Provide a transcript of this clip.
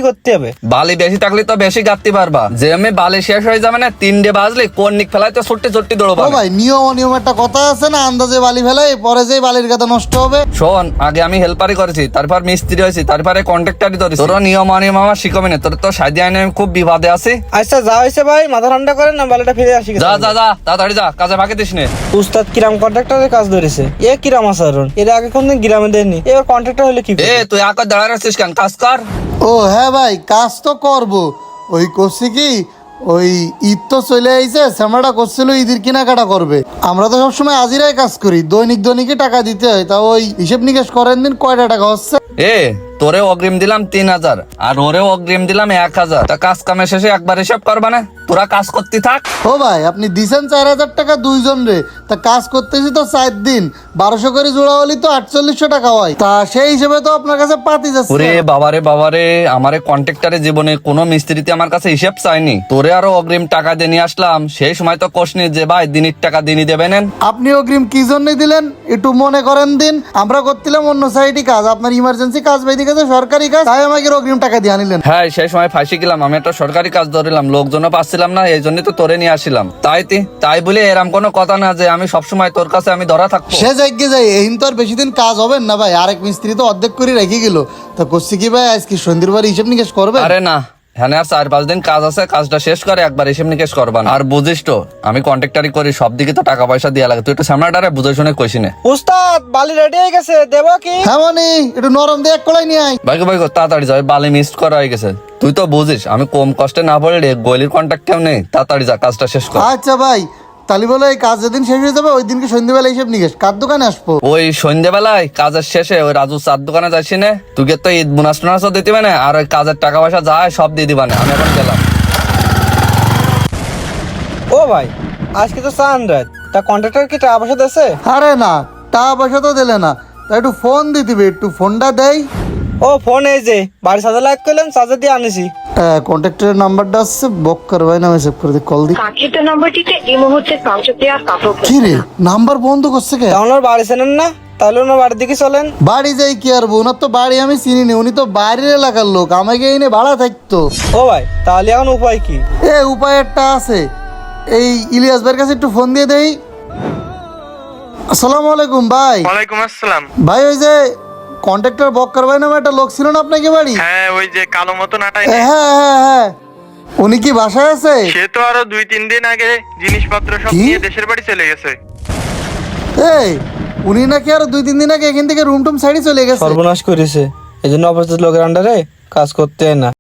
করতে হবে? বালি বেশি থাকলে তো বেশি গাঁথতে পারবা। যে আমি বালি শেষ হয়ে যাবে না 3ডে বাজলে কর্নিক ফেলাইতে ছুট্টি ছুট্টি দৌড়বা। ও ভাই, নিয়ম একটা কথা আছে না, আন্দাজে বালি ফেলাই পরে যে বালির গাদা নষ্ট হবে। শোন, আগে আমি হেল্পারই করেছি, তারপর মিস্ত্রি হয়েছি, তারপরে কন্ট্রাক্টারই ধরেছি। তোর নিয়ম অনিয়ম আমার শিখবি না, তোর তো সাইডে আইনে আমি খুব বিবাদে আছি। আচ্ছা যা হয়েছে ভাই, মাথা ঠান্ডা করেন না, বালিটা ফিরে আসি। যা যা যা তাড়াতাড়ি যা, কাজে ফাঁকে দিস নে। উস্তাদ কিরাম কন্ট্রাক্টরের কাজ ধরেছে। এ কিরাম আচরণ, এর আগে কোনদিন গ্রামে দেয়নি, এবার কন্ট্রাক্টর হলে কি এ তুই আকার দাঁড়ায় আছিস কেন? কাজ কর। ও হ্যাঁ ভাই, কাজ তো করবো। ওই করছি কি, ওই ঈদ তো চলে আইছে, শ্যামাটা করছিল ঈদের কেনাকাটা করবে। আমরা তো সবসময় আজিরাই কাজ করি, দৈনিকে টাকা দিতে হয়। তা ওই হিসেব নিকেশ করেন দিন কয়টা টাকা হচ্ছে। এ তোরে অগ্রিম দিলাম 3000 আর ওরেও অগ্রিম দিলাম 1000। তা কাজ কামের শেষে একবার হিসাব করবা না? তোরা কাজ করতে থাক। ও ভাই, আপনি দিছেন 4000 টাকা দুইজন রে, তা কাজ করতেছি তো 4 দিন, 1200 করে জোড়া হলি তো 4800 টাকা হয়। তা সেই হিসেবে তো আপনার কাছে পাতি যাচ্ছে। ওরে বাবারে, আমারে কন্ট্রাক্টরের জীবনে কোনো মিস্ত্রিতে আমার কাছে হিসাব চাইনি। তোরে আরো অগ্রিম টাকা দিয়ে নিয়ে আসলাম, সেই সময় তো কোশনি যে ভাই দিনের টাকা দিনই দেবেন। আপনি অগ্রিম কি জন্য দিলেন একটু মনে করেন দিন। আমরা করছিলাম অন্য সাইডে কাজ, আপনার ইমার্জেন্সি কাজ বেঁধে গেছে, সরকারি কাজ, তাই আমাকে অগ্রিম টাকা দিয়ে আনিলেন। হ্যাঁ, সেই সময় ফাঁসি গেলাম। আমি একটা সরকারি কাজ ধরিলাম, লোকজনও পাচ্ছিলাম না, এই জন্যই তো তোরে নিয়ে আসিলাম। তাই বলে এরম কোনো কথা না যে আমি সবসময় তোর কাছে আমি ধরা থাকবো। সে জায়গায় যাই, এই তো আর বেশি দিন কাজ হবেন না ভাই। আরেক মিস্ত্রি তো অর্ধেক করে রেখে গেল। তা করছি কি ভাই, আজকে সন্ধ্যের হিসেব নিকেশ করবে? আরে না, হ্যাঁ আর 4-5 দিন কাজ আছে, কাজটা শেষ করে একবার হিসেব নিকেশ করবা না। আর বুঝিস তো আমি কন্ট্রাক্টারি করি, সব দিকে তো টাকা পয়সা দেওয়া লাগে। তুই একটু সামনাটারে বুঝে শুনে কইসি নে। উস্তাদ বালি রেডি হয়ে গেছে, দেবো কি? হ্যাঁ মানে একটু নরম দিয়ে এক কলাই নিয়ে আয়। ভাই তাড়াতাড়ি যাবে, বালি মিস করা হয়ে গেছে। তুই তো বুঝিস আমি কম কষ্টে না পড়লে গলির কন্ট্রাক্ট কেউ নেই। তাড়াতাড়ি যা, কাজটা শেষ কর। আচ্ছা ভাই, তালি বলে এই কাজ যেদিন শেষ হয়ে যাবে ওই দিনকে সন্ধ্যেবেলা হিসেব নিকেশ কার দোকানে আসবো? ওই সন্ধ্যেবেলায় কাজের শেষে ওই রাজু চার দোকানে যাচ্ছি না, তুই তো ঈদ বোনাস টোনাসও দিতে না, আর ওই কাজের টাকা পয়সা যায় সব দিয়ে দিবা না। আমি এখন গেলাম। ও ভাই, আজকে তো চাঁদ রাত, তা কন্ট্রাক্টর কি টাকা পয়সা দিয়েছে? আরে না, টাকা পয়সা তো দিলে না, তা একটু ফোন দিতে, একটু ফোনটা দেয়। ও ফোন এই যে বাড়ি চার্জার লাইট করলাম, চার্জার দিয়ে আনিছি। কন্ট্রাক্টরের নাম্বারটা আসছে, বক্কার ভাই নামে সেভ করে দিয়ে কল দি। কাঙ্ক্ষিত নম্বরটিতে এই মুহূর্তে সংযোগ দেওয়া কাপড় কি রে, নাম্বার বন্ধ করছে কে? তাহলে ওনার বাড়ি চেনেন না? তাহলে ওনার বাড়ির দিকে চলেন। বাড়ি যাই কি আর, ওনার তো বাড়ি আমি চিনি নি, উনি তো বাইরের এলাকার লোক, আমাকে এনে ভাড়া থাকতো। ও ভাই, তাহলে এখন উপায় কি? উপায় একটা আছে, এই ইলিয়াস ভাইয়ের কাছে একটু ফোন দিয়ে দেই। আসসালামু আলাইকুম ভাই। ওয়ালাইকুম আসসালাম। ভাই ওই যে কন্ট্রাক্টর বক্কার ভাই নামে একটা লোক ছিল না আপনাকে বাড়ি? হ্যাঁ, ওই যে কালো মতো নাটাই। হ্যাঁ, উনি কি বাসায় আছে? সে তো আরো 2-3 দিন আগে জিনিসপত্র সব কি? নিয়ে দেশের বাড়ি চলে গেছে। উনি নাকি আরো 2-3 দিন আগে এখান থেকে রুম টুম সাইডে চলে গেছে। সর্বনাশ করেছে, এই জন্য অপরিচিত লোকের আন্ডারে কাজ করতে হয় না।